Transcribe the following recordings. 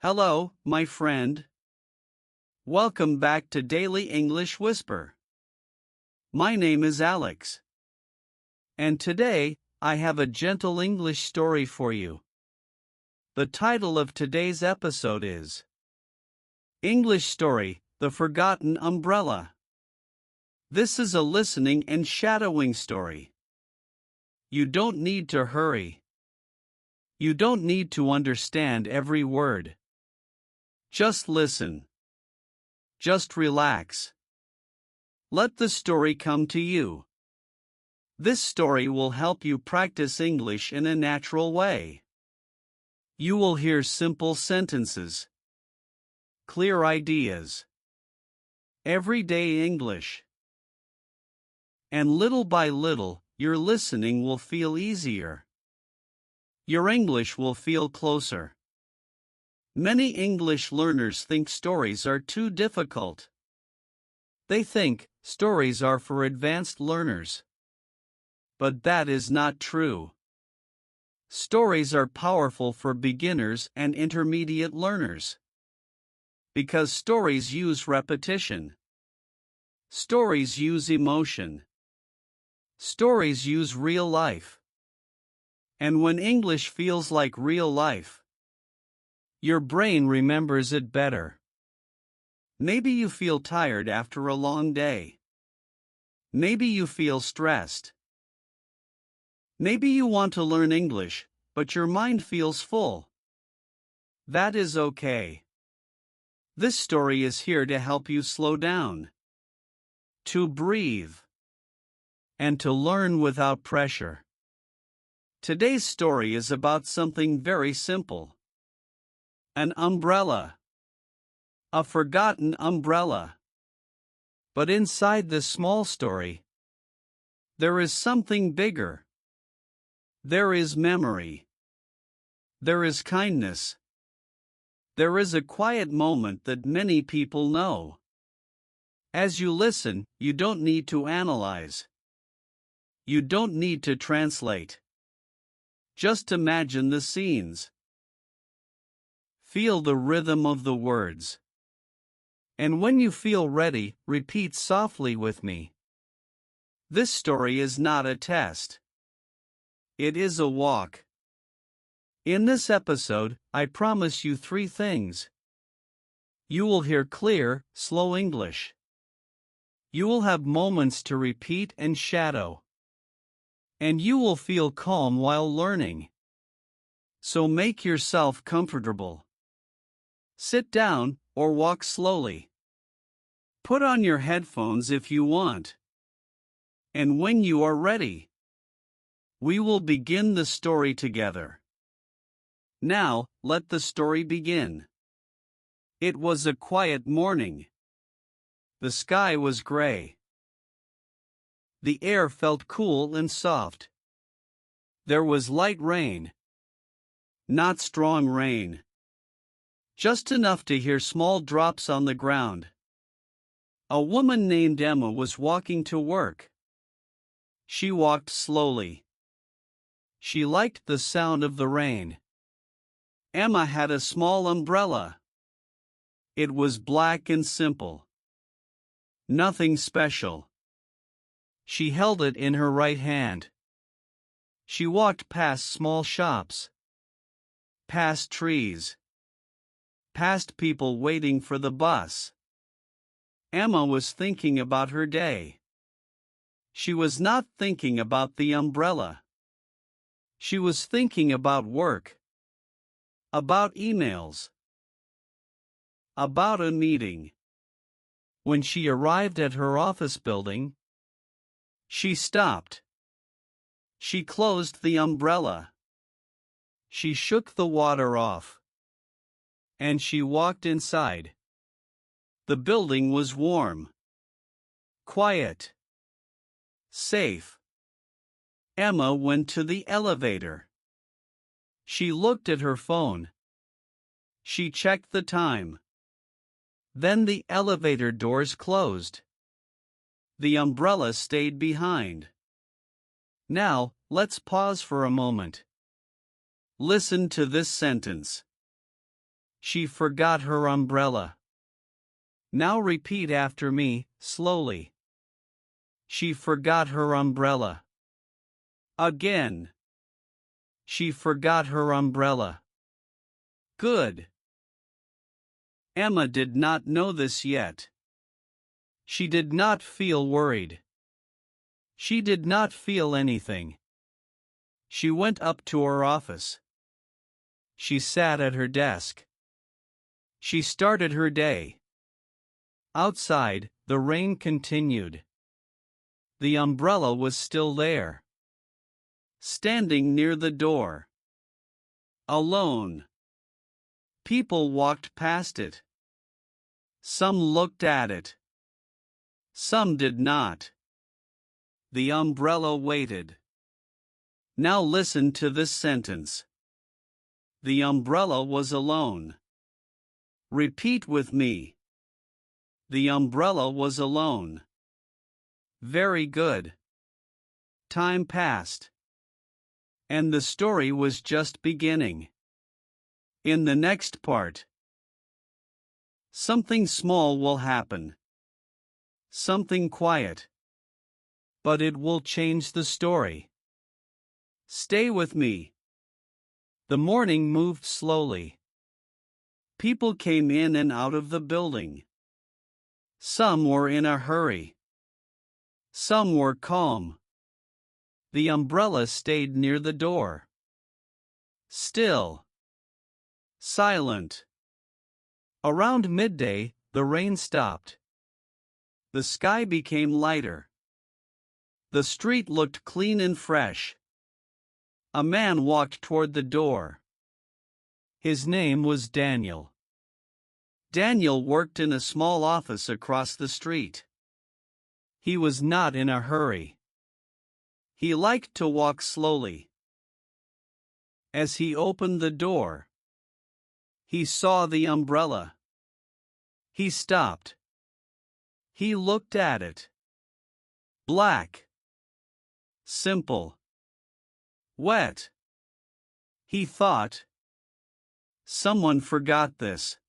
Hello, my friend. Welcome back to Daily English Whisper. My name is Alex. And today, I have a gentle English story for you. The title of today's episode is English Story: The Forgotten Umbrella. This is a listening and shadowing story. You don't need to hurry. You don't need to understand every word. Just listen. Just relax. Let the story come to you. This story will help you practice English in a natural way. You will hear simple sentences, clear ideas, everyday English. And little by little, your listening will feel easier. Your English will feel closer. Many English learners think stories are too difficult. They think stories are for advanced learners. But that is not true. Stories are powerful for beginners and intermediate learners. Because stories use repetition. Stories use emotion. Stories use real life. And when English feels like real life, your brain remembers it better. Maybe you feel tired after a long day. Maybe you feel stressed. Maybe you want to learn English, but your mind feels full. That is okay. This story is here to help you slow down, to breathe, and to learn without pressure. Today's story is about something very simple. An umbrella. A forgotten umbrella. But inside this small story, there is something bigger. There is memory. There is kindness. There is a quiet moment that many people know. As you listen, you don't need to analyze. You don't need to translate. Just imagine the scenes. Feel the rhythm of the words. And when you feel ready, repeat softly with me. This story is not a test. It is a walk. In this episode, I promise you 3 things. You will hear clear, slow English. You will have moments to repeat and shadow. And you will feel calm while learning. So make yourself comfortable. Sit down or walk slowly. Put on your headphones if you want. And when you are ready, we will begin the story together. Now, let the story begin. It was a quiet morning. The sky was gray. The air felt cool and soft. There was light rain. Not strong rain. Just enough to hear small drops on the ground. A woman named Emma was walking to work. She walked slowly. She liked the sound of the rain. Emma had a small umbrella. It was black and simple. Nothing special. She held it in her right hand. She walked past small shops, past trees, past people waiting for the bus. Emma was thinking about her day. She was not thinking about the umbrella. She was thinking about work, about emails, about a meeting. When she arrived at her office building, she stopped. She closed the umbrella. She shook the water off. And she walked inside. The building was warm, quiet, safe. Emma went to the elevator. She looked at her phone. She checked the time. Then the elevator doors closed. The umbrella stayed behind. Now, let's pause for a moment. Listen to this sentence. She forgot her umbrella. Now repeat after me, slowly. She forgot her umbrella. Again. She forgot her umbrella. Good. Emma did not know this yet. She did not feel worried. She did not feel anything. She went up to her office. She sat at her desk. She started her day. Outside, the rain continued. The umbrella was still there. Standing near the door. Alone. People walked past it. Some looked at it. Some did not. The umbrella waited. Now listen to this sentence. The umbrella was alone. Repeat with me. The umbrella was alone. Very good. Time passed. And the story was just beginning. In the next part, something small will happen. Something quiet. But it will change the story. Stay with me. The morning moved slowly. People came in and out of the building. Some were in a hurry. Some were calm. The umbrella stayed near the door. Still. Silent. Around midday, the rain stopped. The sky became lighter. The street looked clean and fresh. A man walked toward the door. His name was Daniel. Daniel worked in a small office across the street. He was not in a hurry. He liked to walk slowly. As he opened the door, he saw the umbrella. He stopped. He looked at it. Black. Simple. Wet. He thought, someone forgot this.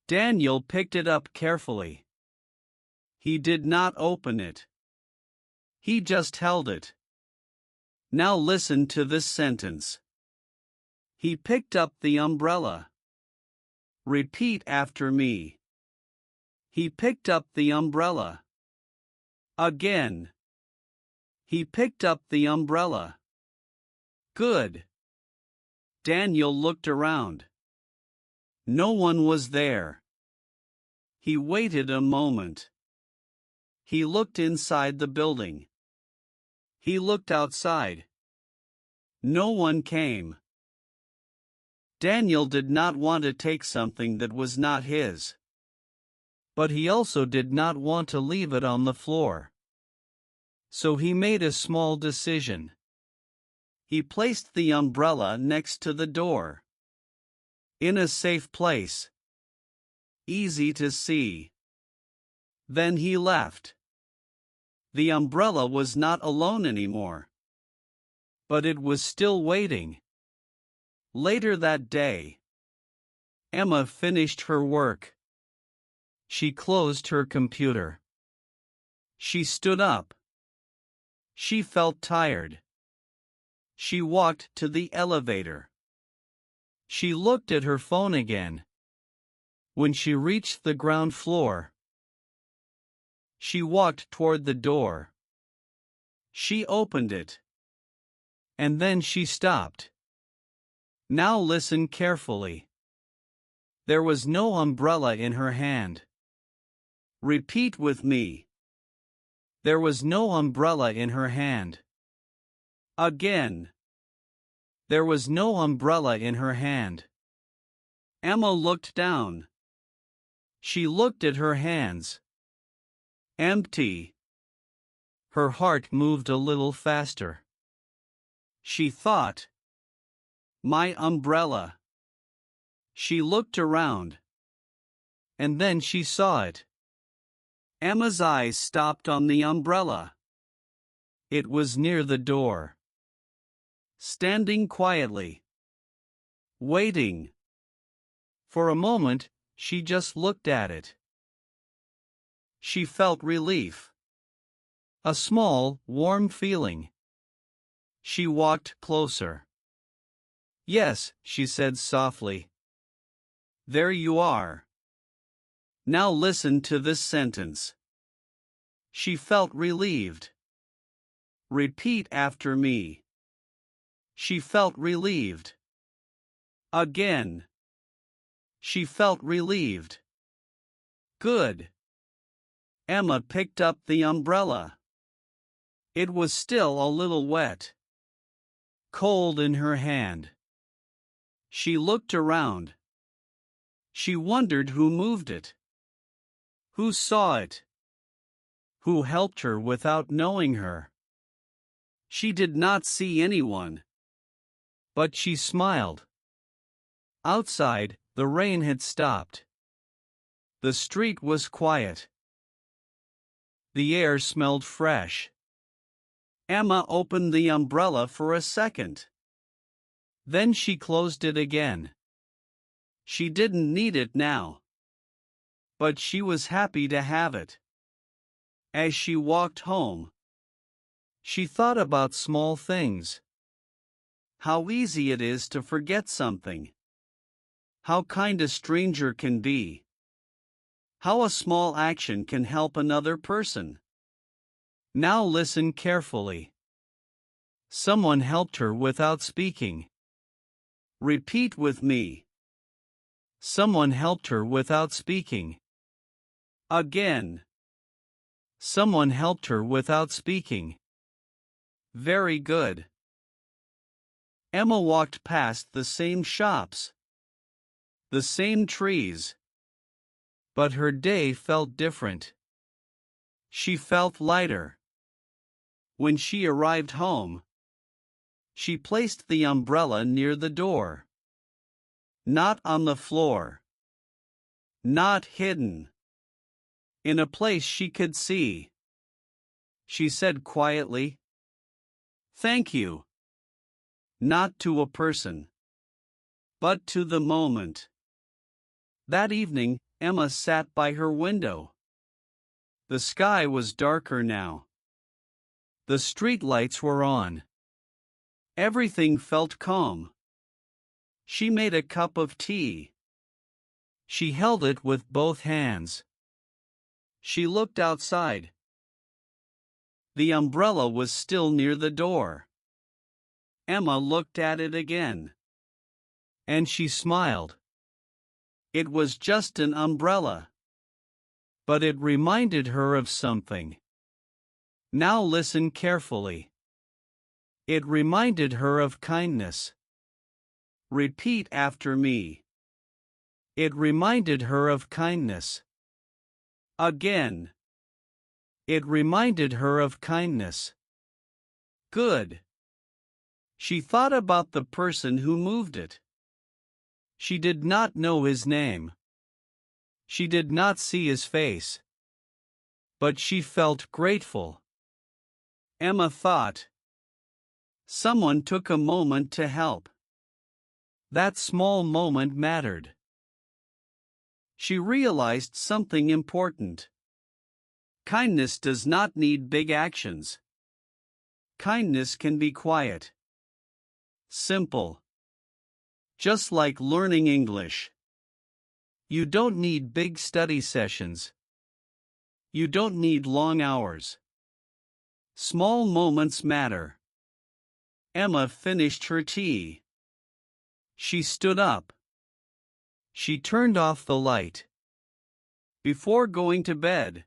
Daniel picked it up carefully. He did not open it. He just held it. Now listen to this sentence. He picked up the umbrella. Repeat after me. He picked up the umbrella. Again. He picked up the umbrella. Good. Daniel looked around. No one was there. He waited a moment. He looked inside the building. He looked outside. No one came. Daniel did not want to take something that was not his. But he also did not want to leave it on the floor. So he made a small decision. He placed the umbrella next to the door. In a safe place. Easy to see. Then he left. The umbrella was not alone anymore. But it was still waiting. Later that day, Emma finished her work. She closed her computer. She stood up. She felt tired. She walked to the elevator. She looked at her phone again. When she reached the ground floor, she walked toward the door. She opened it. And then she stopped. Now listen carefully. There was no umbrella in her hand. Repeat with me. There was no umbrella in her hand. Again. There was no umbrella in her hand. Emma looked down. She looked at her hands. Empty. Her heart moved a little faster. She thought, my umbrella. She looked around. And then she saw it. Emma's eyes stopped on the umbrella. It was near the door. Standing quietly. Waiting. For a moment, she just looked at it. She felt relief. A small, warm feeling. She walked closer. "Yes," she said softly. "There you are. Now listen to this sentence." She felt relieved. Repeat after me. She felt relieved. Again. She felt relieved. Good. Emma picked up the umbrella. It was still a little wet. Cold in her hand. She looked around. She wondered who moved it. Who saw it? Who helped her without knowing her? She did not see anyone. But she smiled. Outside, the rain had stopped. The street was quiet. The air smelled fresh. Emma opened the umbrella for a second. Then she closed it again. She didn't need it now. But she was happy to have it. As she walked home, she thought about small things. How easy it is to forget something. How kind a stranger can be. How a small action can help another person. Now listen carefully. Someone helped her without speaking. Repeat with me. Someone helped her without speaking. Again. Someone helped her without speaking. Very good. Emma walked past the same shops, the same trees. But her day felt different. She felt lighter. When she arrived home, she placed the umbrella near the door. Not on the floor. Not hidden. In a place she could see. She said quietly, "Thank you." Not to a person, but to the moment. That evening, Emma sat by her window. The sky was darker now. The street lights were on. Everything felt calm. She made a cup of tea. She held it with both hands. She looked outside. The umbrella was still near the door. Emma looked at it again. And she smiled. It was just an umbrella. But it reminded her of something. Now listen carefully. It reminded her of kindness. Repeat after me. It reminded her of kindness. Again. It reminded her of kindness. Good. She thought about the person who moved it. She did not know his name. She did not see his face. But she felt grateful. Emma thought. Someone took a moment to help. That small moment mattered. She realized something important. Kindness does not need big actions. Kindness can be quiet. Simple. Just like learning English. You don't need big study sessions. You don't need long hours. Small moments matter. Emma finished her tea. She stood up. She turned off the light. Before going to bed,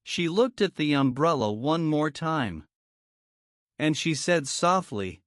she looked at the umbrella one more time. And she said softly,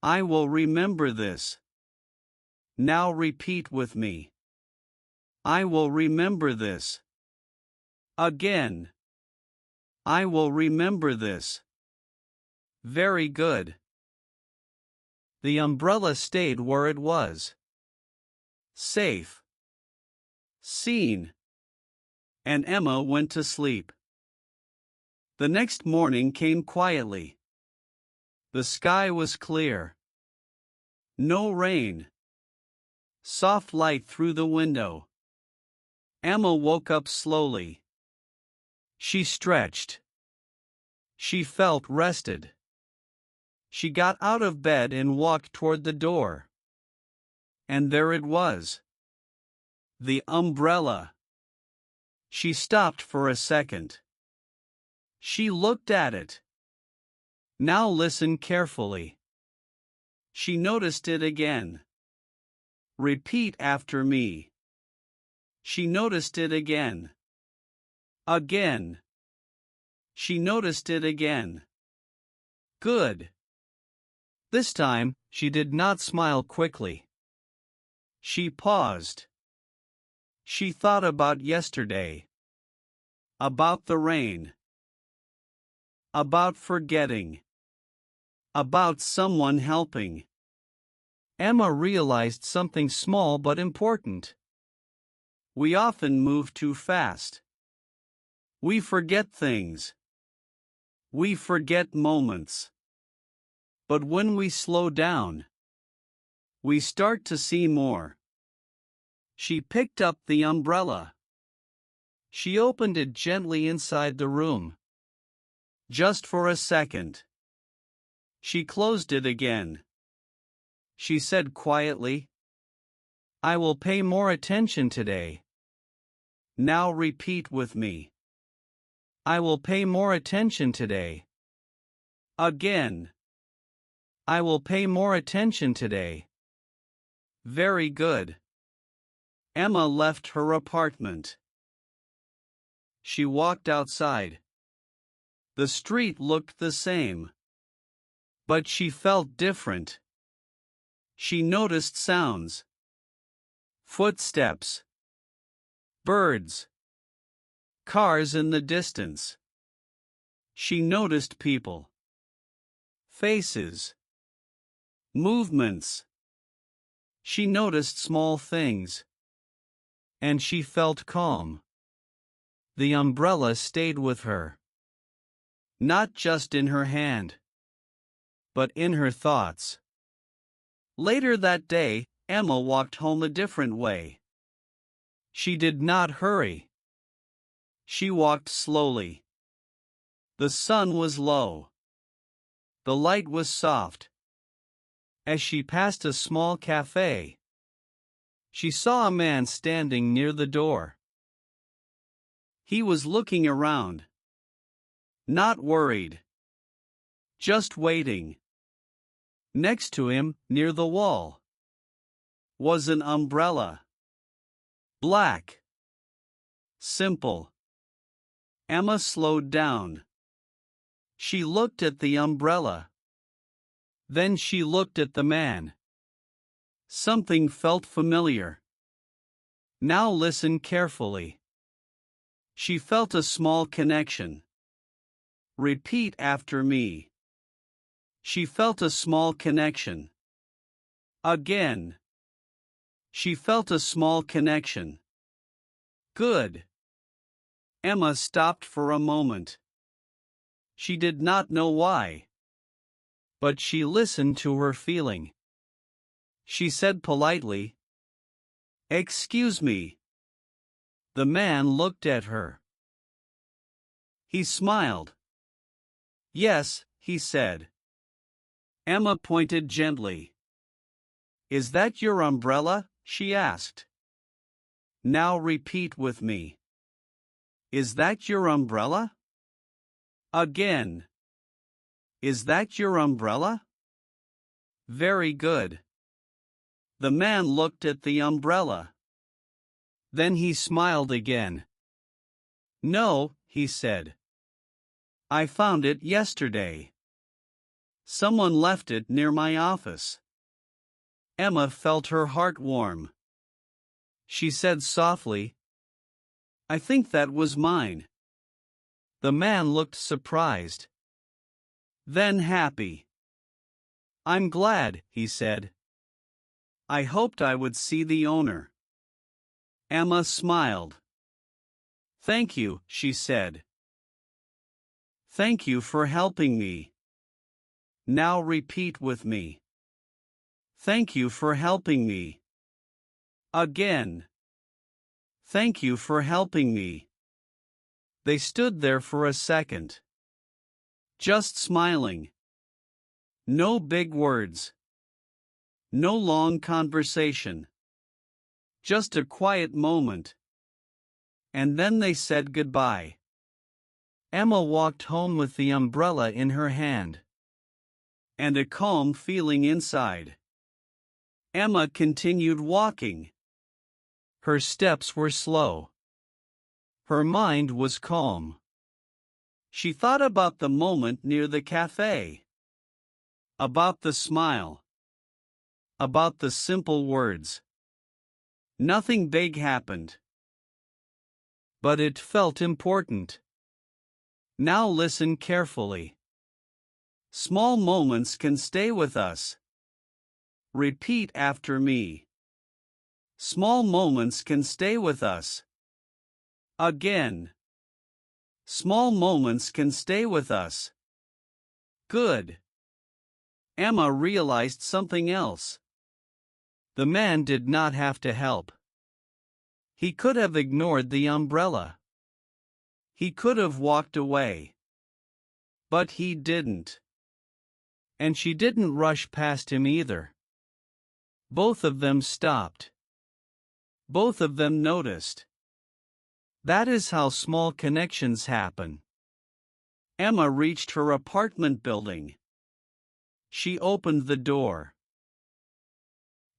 "I will remember this." Now repeat with me. I will remember this. Again. I will remember this. Very good. The umbrella stayed where it was. Safe. Seen. And Emma went to sleep. The next morning came quietly. The sky was clear. No rain. Soft light through the window. Emma woke up slowly. She stretched. She felt rested. She got out of bed and walked toward the door. And there it was. The umbrella. She stopped for a second. She looked at it. Now listen carefully. She noticed it again. Repeat after me. She noticed it again. Again. She noticed it again. Good. This time, she did not smile quickly. She paused. She thought about yesterday. About the rain. About forgetting. About someone helping. Emma realized something small but important. We often move too fast. We forget things. We forget moments. But when we slow down, we start to see more. She picked up the umbrella. She opened it gently inside the room. Just for a second. She closed it again. She said quietly, "I will pay more attention today." Now repeat with me. I will pay more attention today. Again. I will pay more attention today. Very good. Emma left her apartment. She walked outside. The street looked the same. But she felt different. She noticed sounds. Footsteps. Birds. Cars in the distance. She noticed people. Faces. Movements. She noticed small things. And she felt calm. The umbrella stayed with her. Not just in her hand, but in her thoughts. Later that day, Emma walked home a different way. She did not hurry. She walked slowly. The sun was low. The light was soft. As she passed a small cafe, she saw a man standing near the door. He was looking around. Not worried. Just waiting. Next to him, near the wall, was an umbrella. Black. Simple. Emma slowed down. She looked at the umbrella. Then she looked at the man. Something felt familiar. Now listen carefully. She felt a small connection. Repeat after me. She felt a small connection. Again. She felt a small connection. Good. Emma stopped for a moment. She did not know why. But she listened to her feeling. She said politely, "Excuse me." The man looked at her. He smiled. "Yes," he said. Emma pointed gently. "Is that your umbrella?" she asked. Now repeat with me. Is that your umbrella? Again. Is that your umbrella? Very good. The man looked at the umbrella. Then he smiled again. "No," he said. "I found it yesterday. Someone left it near my office." Emma felt her heart warm. She said softly, "I think that was mine." The man looked surprised. Then happy. "I'm glad," he said. "I hoped I would see the owner." Emma smiled. "Thank you," she said. "Thank you for helping me." Now repeat with me. Thank you for helping me. Again. Thank you for helping me. They stood there for a second. Just smiling. No big words. No long conversation. Just a quiet moment. And then they said goodbye. Emma walked home with the umbrella in her hand. And a calm feeling inside. Emma continued walking. Her steps were slow. Her mind was calm. She thought about the moment near the cafe. About the smile. About the simple words. Nothing big happened. But it felt important. Now listen carefully. Small moments can stay with us. Repeat after me. Small moments can stay with us. Again. Small moments can stay with us. Good. Emma realized something else. The man did not have to help. He could have ignored the umbrella. He could have walked away. But he didn't. And she didn't rush past him either. Both of them stopped. Both of them noticed. That is how small connections happen. Emma reached her apartment building. She opened the door.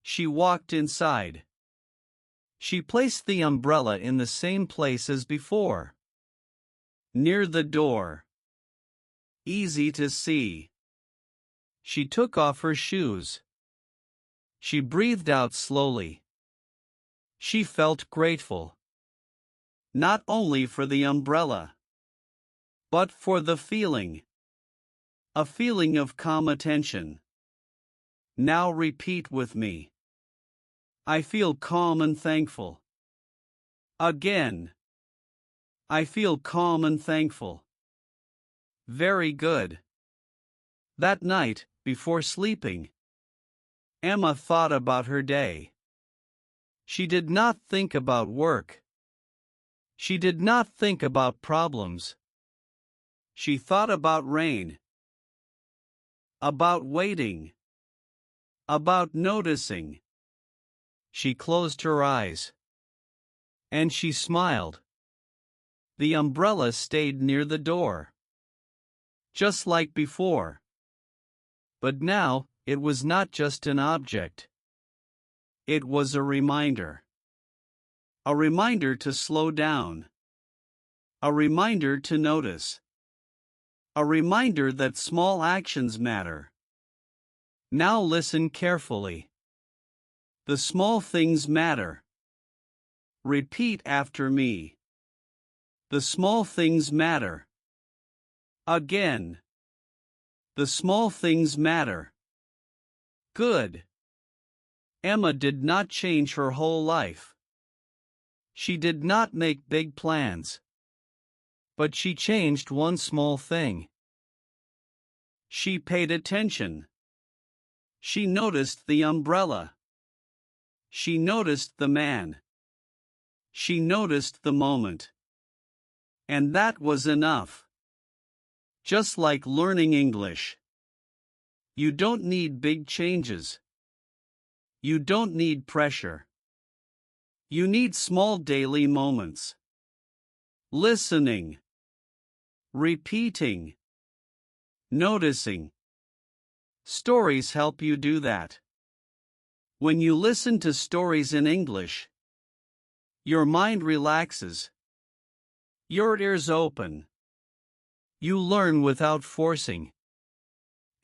She walked inside. She placed the umbrella in the same place as before. Near the door. Easy to see. She took off her shoes. She breathed out slowly. She felt grateful. Not only for the umbrella, but for the feeling. A feeling of calm attention. Now repeat with me. I feel calm and thankful. Again. I feel calm and thankful. Very good. That night, before sleeping, Emma thought about her day. She did not think about work. She did not think about problems. She thought about rain. About waiting. About noticing. She closed her eyes. And she smiled. The umbrella stayed near the door. Just like before. But now, it was not just an object. It was a reminder. A reminder to slow down. A reminder to notice. A reminder that small actions matter. Now listen carefully. The small things matter. Repeat after me. The small things matter. Again. The small things matter. Good. Emma did not change her whole life. She did not make big plans. But she changed one small thing. She paid attention. She noticed the umbrella. She noticed the man. She noticed the moment. And that was enough. Just like learning English. You don't need big changes. You don't need pressure. You need small daily moments. Listening. Repeating. Noticing. Stories help you do that. When you listen to stories in English, your mind relaxes. Your ears open. You learn without forcing.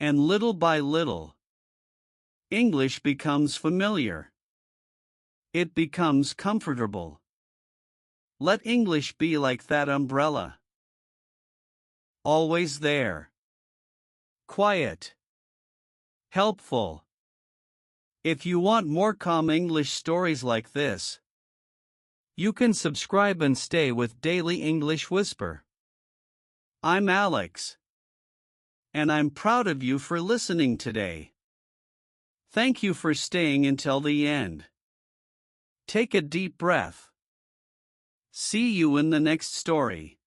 And little by little, English becomes familiar. It becomes comfortable. Let English be like that umbrella. Always there. Quiet. Helpful. If you want more calm English stories like this, you can subscribe and stay with Daily English Whisper. I'm Alex. And I'm proud of you for listening today. Thank you for staying until the end. Take a deep breath. See you in the next story.